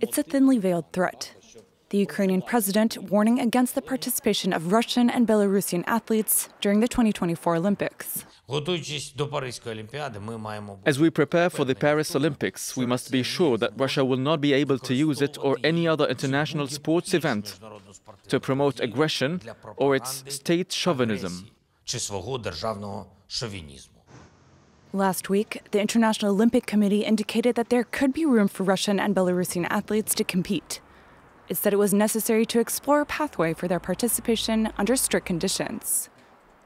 It's a thinly veiled threat. The Ukrainian president warning against the participation of Russian and Belarusian athletes during the 2024 Olympics. As we prepare for the Paris Olympics, we must be sure that Russia will not be able to use it or any other international sports event to promote aggression or its state chauvinism. Last week, the International Olympic Committee indicated that there could be room for Russian and Belarusian athletes to compete. It said it was necessary to explore a pathway for their participation under strict conditions.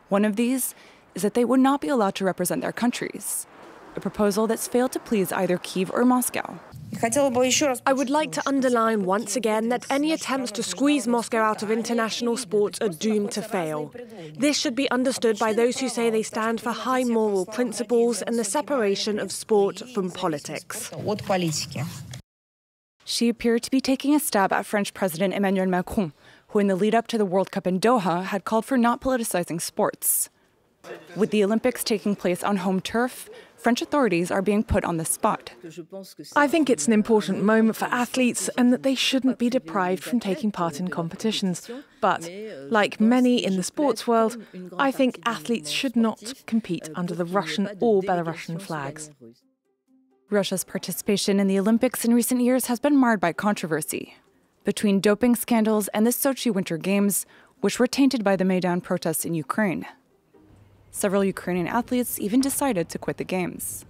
One of these is that they would not be allowed to represent their countries, a proposal that's failed to please either Kyiv or Moscow. I would like to underline once again that any attempts to squeeze Moscow out of international sports are doomed to fail. This should be understood by those who say they stand for high moral principles and the separation of sport from politics. She appeared to be taking a stab at French President Emmanuel Macron, who in the lead-up to the World Cup in Doha had called for not politicizing sports. With the Olympics taking place on home turf, French authorities are being put on the spot. I think it's an important moment for athletes and that they shouldn't be deprived from taking part in competitions. But, like many in the sports world, I think athletes should not compete under the Russian or Belarusian flags. Russia's participation in the Olympics in recent years has been marred by controversy. Between doping scandals and the Sochi Winter Games, which were tainted by the Maidan protests in Ukraine. Several Ukrainian athletes even decided to quit the Games.